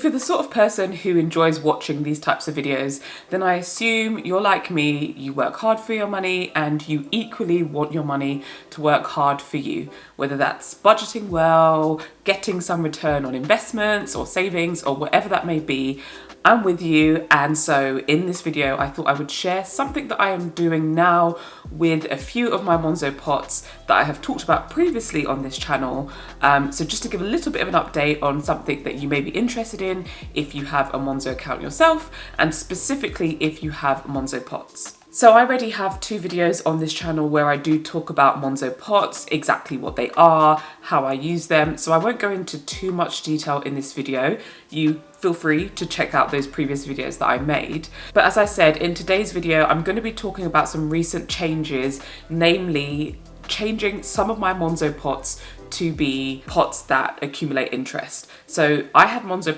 if you're the sort of person who enjoys watching these types of videos, then I assume you're like me, you work hard for your money and you equally want your money to work hard for you, whether that's budgeting well, getting some return on investments or savings or whatever that may be. I'm with you, and so in this video I thought I would share something that I am doing now with a few of my Monzo pots that I have talked about previously on this channel. So just to give a little bit of an update on something that you may be interested in if you have a Monzo account yourself, and specifically if you have Monzo pots. So I already have 2 videos on this channel where I do talk about Monzo pots, exactly what they are, how I use them. So I won't go into too much detail in this video. You feel free to check out those previous videos that I made. But as I said, in today's video, I'm going to be talking about some recent changes, namely changing some of my Monzo pots to be pots that accumulate interest. So I've had Monzo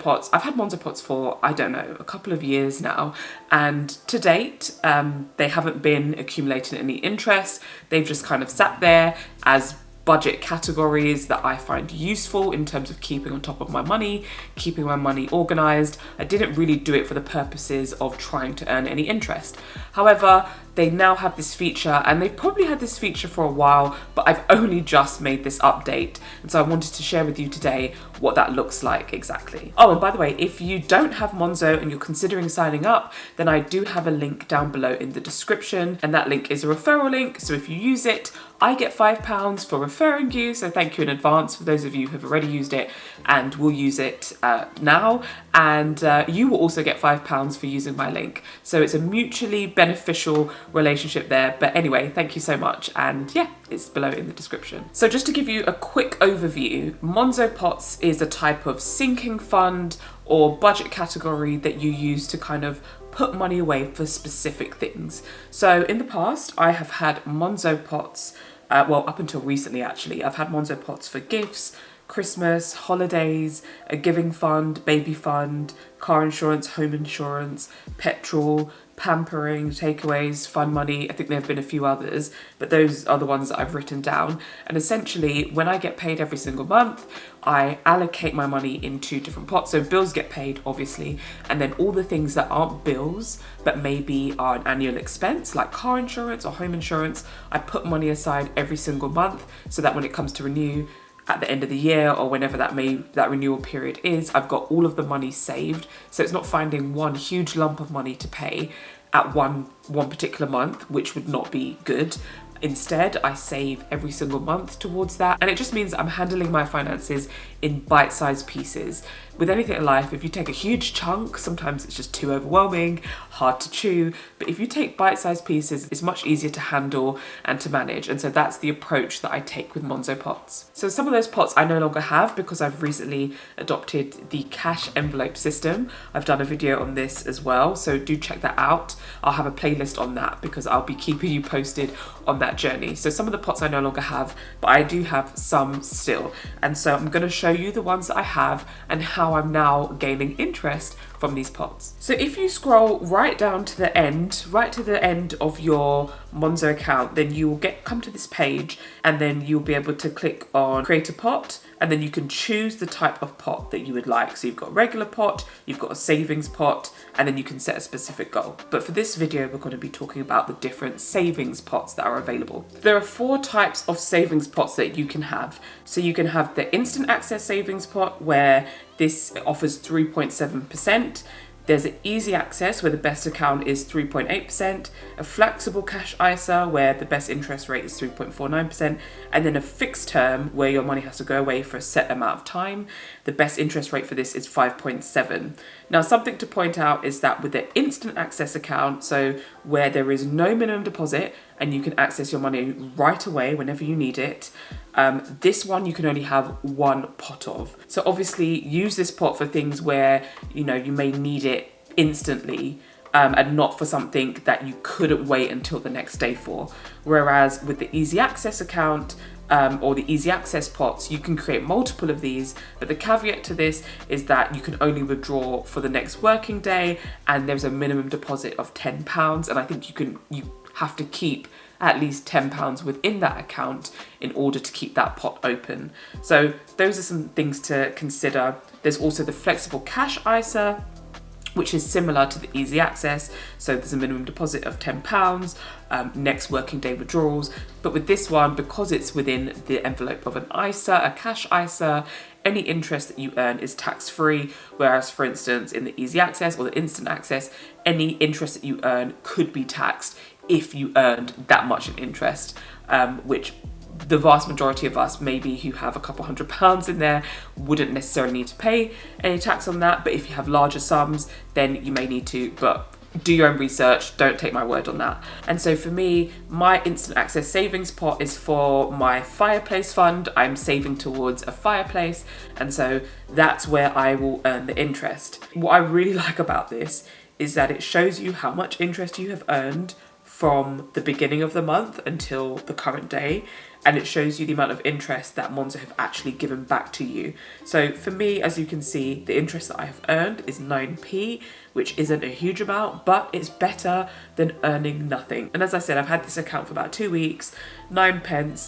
pots for, I don't know, a couple of years now, and to date they haven't been accumulating any interest. They've just kind of sat there as budget categories that I find useful in terms of keeping on top of my money, keeping my money organized. I didn't really do it for the purposes of trying to earn any interest. However, they now have this feature, and they've probably had this feature for a while, but I've only just made this update. And so I wanted to share with you today what that looks like exactly. Oh, and by the way, if you don't have Monzo and you're considering signing up, then I do have a link down below in the description, and that link is a referral link. So if you use it, I get £5 for referring you. So thank you in advance for those of you who have already used it and will use it now. And you will also get £5 for using my link. So it's a mutually beneficial relationship there. But anyway, thank you so much. And yeah, it's below in the description. So just to give you a quick overview, Monzo Pots is a type of sinking fund or budget category that you use to kind of put money away for specific things. So in the past, I have had Monzo Pots, well, up until recently actually, I've had Monzo Pots for gifts, Christmas, holidays, a giving fund, baby fund, car insurance, home insurance, petrol, pampering, takeaways, fun money. I think there have been a few others, but those are the ones that I've written down. And essentially, when I get paid every single month, I allocate my money into different pots. So bills get paid, obviously, and then all the things that aren't bills, but maybe are an annual expense, like car insurance or home insurance, I put money aside every single month so that when it comes to renew, at the end of the year or whenever that renewal period is, I've got all of the money saved. So it's not finding one huge lump of money to pay at one particular month, which would not be good. Instead, I save every single month towards that. And it just means that I'm handling my finances in bite-sized pieces. With anything in life, if you take a huge chunk, sometimes it's just too overwhelming, hard to chew. But if you take bite-sized pieces, it's much easier to handle and to manage. And so that's the approach that I take with Monzo Pots. So some of those pots I no longer have because I've recently adopted the cash envelope system. I've done a video on this as well, so do check that out. I'll have a playlist on that because I'll be keeping you posted on that journey. So some of the pots I no longer have, but I do have some still. And so I'm going to show you the ones that I have and how I'm now gaining interest from these pots. So if you scroll right down to the end, right to the end of your Monzo account, then you will come to this page, and then you'll be able to click on create a pot, and then you can choose the type of pot that you would like. So you've got a regular pot, you've got a savings pot, and then you can set a specific goal. But for this video, we're going to be talking about the different savings pots that are available. There are 4 types of savings pots that you can have. So you can have the instant access savings pot, where this offers 3.7%. There's an easy access where the best account is 3.8%, a flexible cash ISA where the best interest rate is 3.49%, and then a fixed term where your money has to go away for a set amount of time. The best interest rate for this is 5.7. Now, something to point out is that with the instant access account, so where there is no minimum deposit and you can access your money right away whenever you need it, this one you can only have 1 pot of. So obviously use this pot for things where, you know, you may need it instantly, and not for something that you couldn't wait until the next day for. Whereas with the easy access account, or the easy access pots, you can create multiple of these, but the caveat to this is that you can only withdraw for the next working day, and there's a minimum deposit of £10, and I think you have to keep at least £10 within that account in order to keep that pot open. So those are some things to consider. There's also the flexible cash ISA, which is similar to the easy access. So there's a minimum deposit of £10, next working day withdrawals. But with this one, because it's within the envelope of an ISA, a cash ISA, any interest that you earn is tax-free. Whereas, for instance, in the easy access or the instant access, any interest that you earn could be taxed if you earned that much in interest, which the vast majority of us, maybe who have a couple £100 in there, wouldn't necessarily need to pay any tax on that. But if you have larger sums, then you may need to, but do your own research, don't take my word on that. And so for me, my instant access savings pot is for my fireplace fund. I'm saving towards a fireplace, and so that's where I will earn the interest. What I really like about this is that it shows you how much interest you have earned from the beginning of the month until the current day, and it shows you the amount of interest that Monzo have actually given back to you. So for me, as you can see, the interest that I have earned is 9p, which isn't a huge amount, but it's better than earning nothing. And as I said, I've had this account for about 2 weeks, 9p.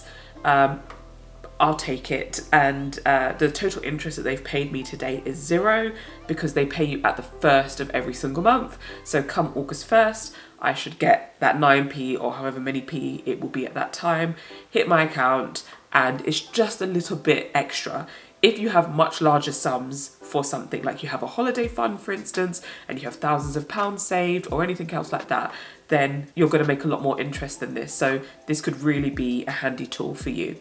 I'll take it, and the total interest that they've paid me today is 0, because they pay you at the first of every single month. So come August 1st, I should get that 9p or however many p it will be at that time, hit my account, and it's just a little bit extra. If you have much larger sums for something, like you have a holiday fund, for instance, and you have thousands of pounds saved or anything else like that, then you're going to make a lot more interest than this. So this could really be a handy tool for you.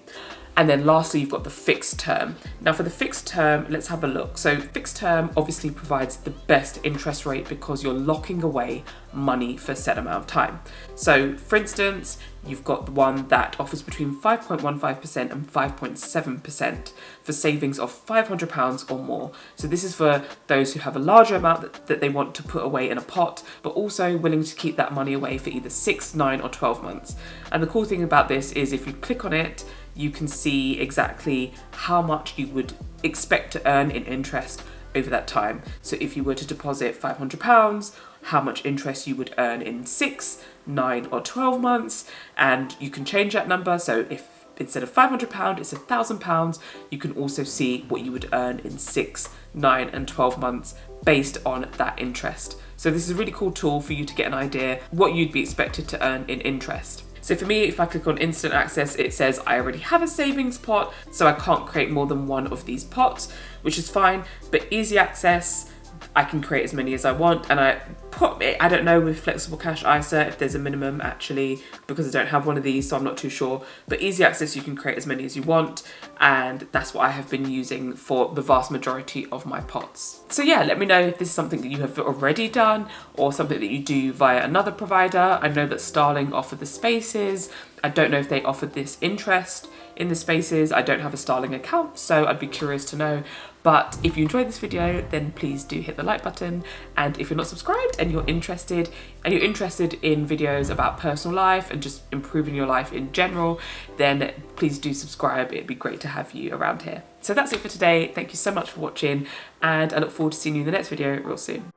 And then lastly, you've got the fixed term. Now for the fixed term, let's have a look. So fixed term obviously provides the best interest rate because you're locking away money for a set amount of time. So for instance, you've got the one that offers between 5.15% and 5.7% for savings of £500 or more. So this is for those who have a larger amount that they want to put away in a pot, but also willing to keep that money away for either 6, 9 or 12 months. And the cool thing about this is if you click on it, you can see exactly how much you would expect to earn in interest over that time. So if you were to deposit £500, how much interest you would earn in 6, 9 or 12 months, and you can change that number. So if instead of £500, it's £1,000, you can also see what you would earn in 6, 9 and 12 months based on that interest. So this is a really cool tool for you to get an idea what you'd be expected to earn in interest. So for me, if I click on instant access, it says I already have a savings pot, so I can't create more than one of these pots, which is fine. But easy access, I can create as many as I want, and I don't know with flexible cash ISA if there's a minimum actually, because I don't have one of these, so I'm not too sure. But easy access, you can create as many as you want, and that's what I have been using for the vast majority of my pots. So yeah, let me know if this is something that you have already done or something that you do via another provider. I know that Starling offer the spaces. I don't know if they offered this interest in the spaces. I don't have a Starling account, so I'd be curious to know. But if you enjoyed this video, then please do hit the like button. And if you're not subscribed and you're interested in videos about personal life and just improving your life in general, then please do subscribe. It'd be great to have you around here. So that's it for today. Thank you so much for watching, and I look forward to seeing you in the next video real soon.